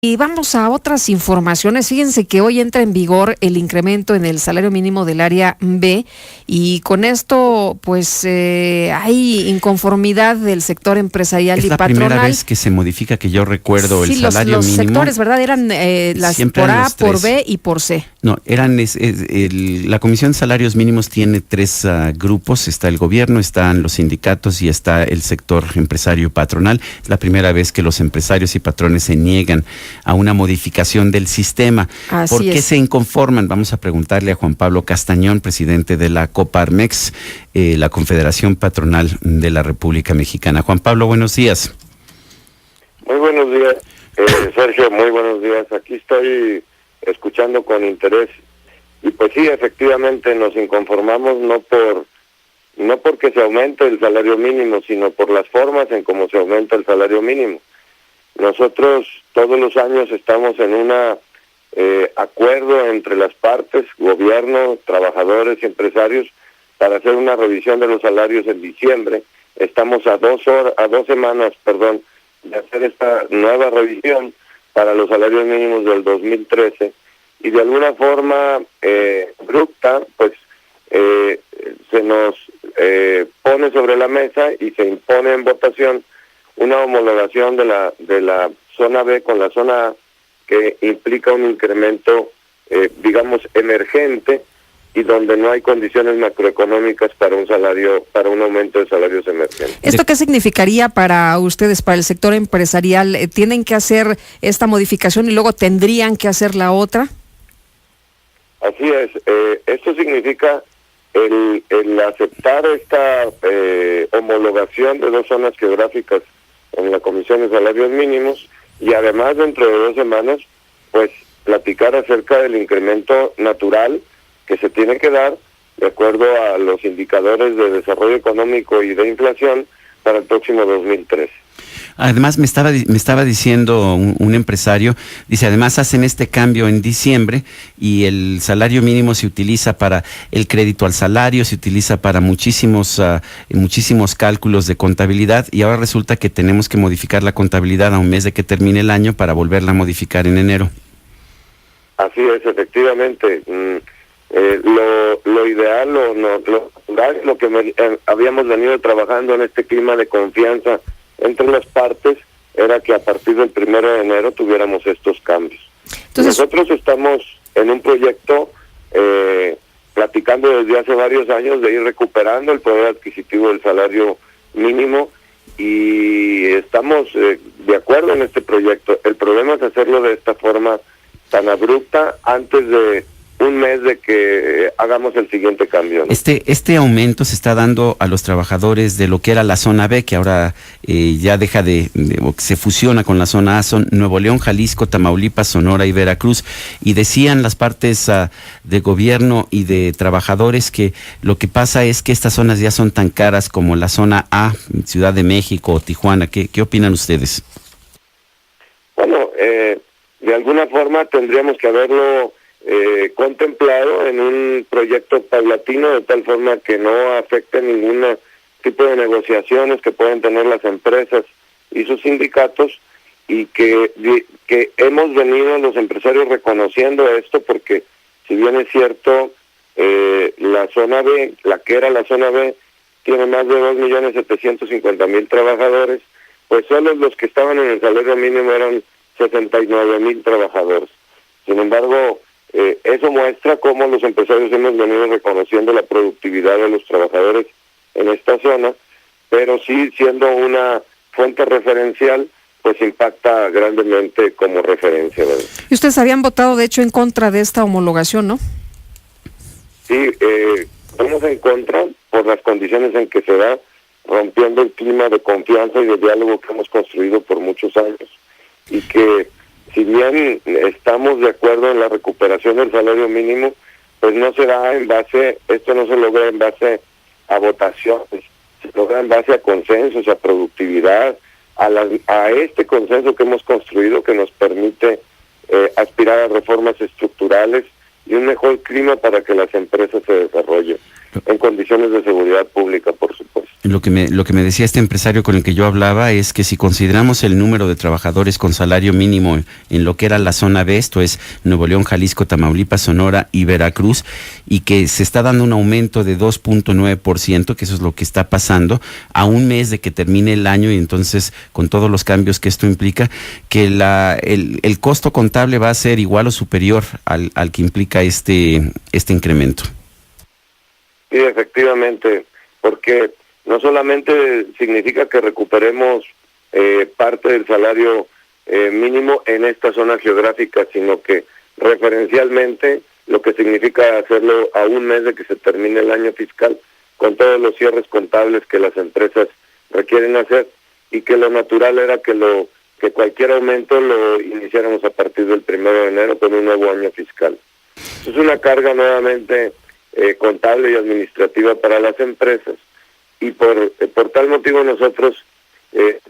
Y vamos a otras informaciones. Fíjense que hoy entra en vigor el incremento en el salario mínimo del área B y con esto pues hay inconformidad del sector empresarial y patronal. Es la primera vez que se modifica, que yo recuerdo, sí, el salario los mínimo. Sectores, ¿verdad? Eran las por A, por B y por C. No, la Comisión de Salarios Mínimos tiene tres grupos. Está el gobierno, están los sindicatos y está el sector empresario patronal. Es la primera vez que los empresarios y patrones se niegan a una modificación del sistema. ¿Por qué se inconforman? Vamos a preguntarle a Juan Pablo Castañón, presidente de la Coparmex, la Confederación Patronal de la República Mexicana. Juan Pablo, buenos días. Muy buenos días, Sergio, muy buenos días. Aquí estoy escuchando con interés y pues sí, efectivamente nos inconformamos no porque se aumente el salario mínimo, sino por las formas en cómo se aumenta el salario mínimo. Nosotros todos los años estamos en un acuerdo entre las partes, gobierno, trabajadores y empresarios, para hacer una revisión de los salarios en diciembre. Estamos a 2 semanas, de hacer esta nueva revisión para los salarios mínimos del 2013 y de alguna forma abrupta, pues se nos pone sobre la mesa y se impone en votación una homologación de la zona B con la zona A, que implica un incremento, digamos, emergente, y donde no hay condiciones macroeconómicas para un aumento de salarios emergentes. ¿Esto qué significaría para ustedes, para el sector empresarial? ¿Tienen que hacer esta modificación y luego tendrían que hacer la otra? Así es. Esto significa el aceptar esta homologación de 2 zonas geográficas en la Comisión de Salarios Mínimos, y además dentro de 2 semanas pues platicar acerca del incremento natural que se tiene que dar de acuerdo a los indicadores de desarrollo económico y de inflación para el próximo 2013. Además, me estaba diciendo un empresario, dice, además hacen este cambio en diciembre y el salario mínimo se utiliza para el crédito al salario, se utiliza para muchísimos cálculos de contabilidad, y ahora resulta que tenemos que modificar la contabilidad a un mes de que termine el año para volverla a modificar en enero. Así es, efectivamente. Lo ideal, lo natural, lo que habíamos venido trabajando en este clima de confianza entre las partes, era que a partir del 1 de enero tuviéramos estos cambios. Entonces, nosotros estamos en un proyecto platicando desde hace varios años de ir recuperando el poder adquisitivo del salario mínimo, y estamos de acuerdo en este proyecto. El problema es hacerlo de esta forma tan abrupta antes de un mes de que hagamos el siguiente cambio, ¿no? Este aumento se está dando a los trabajadores de lo que era la zona B, que ahora ya deja o que se fusiona con la zona A. Son Nuevo León, Jalisco, Tamaulipas, Sonora y Veracruz. Y decían las partes de gobierno y de trabajadores que lo que pasa es que estas zonas ya son tan caras como la zona A, Ciudad de México o Tijuana. ¿Qué opinan ustedes? Bueno, de alguna forma tendríamos que haberlo contemplado en un proyecto paulatino, de tal forma que no afecte ningún tipo de negociaciones que pueden tener las empresas y sus sindicatos, y que hemos venido los empresarios reconociendo esto, porque si bien es cierto, la zona B, la que era la zona B, tiene más de 2.750.000 trabajadores, pues solo los que estaban en el salario mínimo eran 69.000 trabajadores. Sin embargo, eso muestra cómo los empresarios hemos venido reconociendo la productividad de los trabajadores en esta zona, pero sí, siendo una fuente referencial, pues impacta grandemente como referencia, ¿verdad? Y ustedes habían votado, de hecho, en contra de esta homologación, ¿no? Sí, estamos en contra por las condiciones en que se da, rompiendo el clima de confianza y de diálogo que hemos construido por muchos años, y que si bien estamos de acuerdo en la recuperación del salario mínimo, pues no se da esto no se logra en base a votaciones, se logra en base a consensos, a productividad, a este consenso que hemos construido, que nos permite aspirar a reformas estructurales y un mejor clima para que las empresas se desarrollen en condiciones de seguridad pública, por supuesto. Lo que me decía este empresario con el que yo hablaba es que si consideramos el número de trabajadores con salario mínimo en lo que era la zona B, esto es Nuevo León, Jalisco, Tamaulipas, Sonora y Veracruz, y que se está dando un aumento de 2.9%, que eso es lo que está pasando, a un mes de que termine el año, y entonces con todos los cambios que esto implica, que el costo contable va a ser igual o superior al que implica este incremento. Sí, efectivamente, porque no solamente significa que recuperemos parte del salario mínimo en esta zona geográfica, sino que referencialmente lo que significa hacerlo a un mes de que se termine el año fiscal, con todos los cierres contables que las empresas requieren hacer, y que lo natural era que cualquier aumento lo iniciáramos a partir del 1 de enero con un nuevo año fiscal. Es una carga nuevamente contable y administrativa para las empresas, y por tal motivo nosotros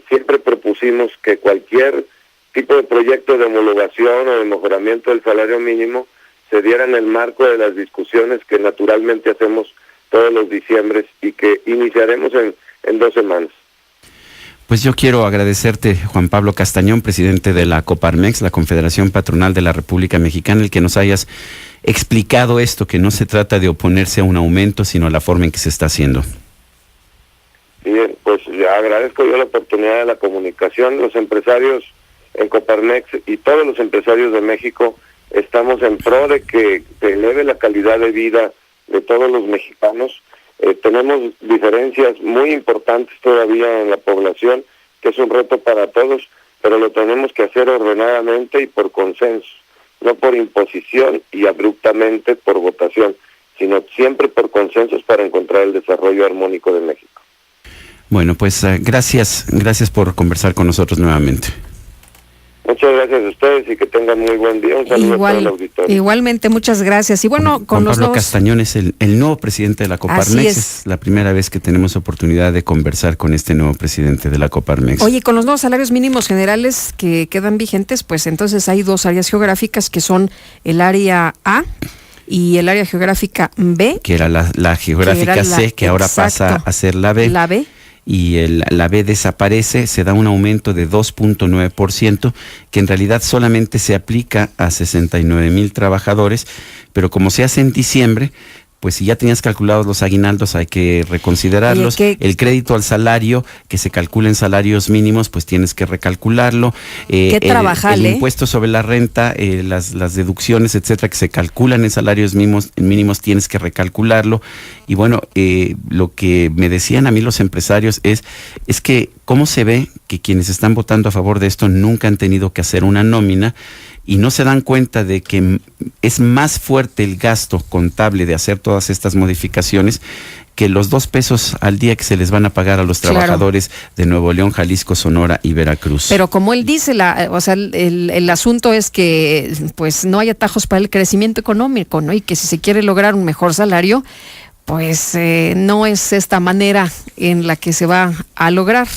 siempre propusimos que cualquier tipo de proyecto de homologación o de mejoramiento del salario mínimo se diera en el marco de las discusiones que naturalmente hacemos todos los diciembres y que iniciaremos en 2 semanas. Pues yo quiero agradecerte, Juan Pablo Castañón, presidente de la Coparmex, la Confederación Patronal de la República Mexicana, el que nos hayas explicado esto, que no se trata de oponerse a un aumento, sino la forma en que se está haciendo. Bien, pues agradezco yo la oportunidad de la comunicación. Los empresarios en Coparmex y todos los empresarios de México estamos en pro de que se eleve la calidad de vida de todos los mexicanos. Tenemos diferencias muy importantes todavía en la población, que es un reto para todos, pero lo tenemos que hacer ordenadamente y por consenso, no por imposición y abruptamente por votación, sino siempre por consensos para encontrar el desarrollo armónico de México. Bueno, pues gracias por conversar con nosotros nuevamente. Muchas gracias a ustedes y que tengan muy buen día. Un saludo a todo el auditorio. Igualmente, muchas gracias. Y bueno, Juan Pablo Castañón es el nuevo presidente de la Coparmex. Es la primera vez que tenemos oportunidad de conversar con este nuevo presidente de la Coparmex. Oye, con los nuevos salarios mínimos generales que quedan vigentes, pues entonces hay 2 áreas geográficas que son el área A y el área geográfica B. Que era la geográfica C, que ahora pasa a ser la B. La B. Y la B desaparece, se da un aumento de 2.9%, que en realidad solamente se aplica a 69,000 trabajadores, pero como se hace en diciembre, pues si ya tenías calculados los aguinaldos hay que reconsiderarlos. El crédito al salario, que se calcula en salarios mínimos, pues tienes que recalcularlo. El impuesto sobre la renta, las deducciones, etcétera, que se calculan en salarios mínimos, tienes que recalcularlo. Y bueno, lo que me decían a mí los empresarios es que cómo se ve que quienes están votando a favor de esto nunca han tenido que hacer una nómina, y no se dan cuenta de que es más fuerte el gasto contable de hacer todas estas modificaciones que los 2 pesos al día que se les van a pagar a los trabajadores de Nuevo León, Jalisco, Sonora y Veracruz. Pero como él dice, el asunto es que pues no hay atajos para el crecimiento económico, ¿no? Y que si se quiere lograr un mejor salario, pues no es esta manera en la que se va a lograr.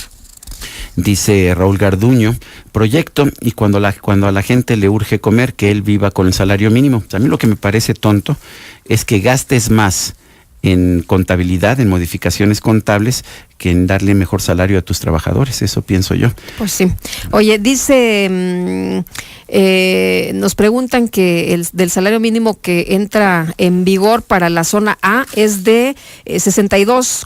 Dice Raúl Garduño, proyecto, y cuando a la gente le urge comer, que él viva con el salario mínimo. A mí lo que me parece tonto es que gastes más en contabilidad, en modificaciones contables, que en darle mejor salario a tus trabajadores. Eso pienso yo. Pues sí. Oye, dice, nos preguntan que del salario mínimo que entra en vigor para la zona A es de 62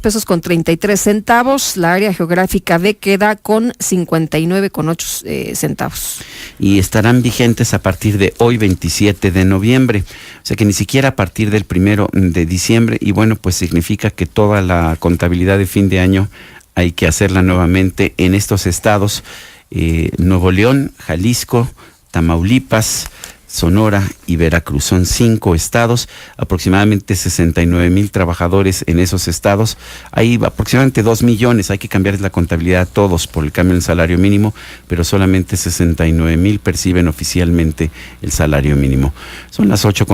pesos con 33 centavos. La área geográfica B queda con 59,8 centavos. Y estarán vigentes a partir de hoy, 27 de noviembre. O sea que ni siquiera a partir del 1 de diciembre. Y bueno, pues significa que toda la contabilidad de fin de año hay que hacerla nuevamente en estos estados: Nuevo León, Jalisco, Tamaulipas, Sonora y Veracruz. Son 5 estados, aproximadamente 69,000 trabajadores en esos estados. Hay aproximadamente 2 millones, hay que cambiar la contabilidad a todos por el cambio en el salario mínimo, pero solamente 69,000 perciben oficialmente el salario mínimo. Son las 8:00.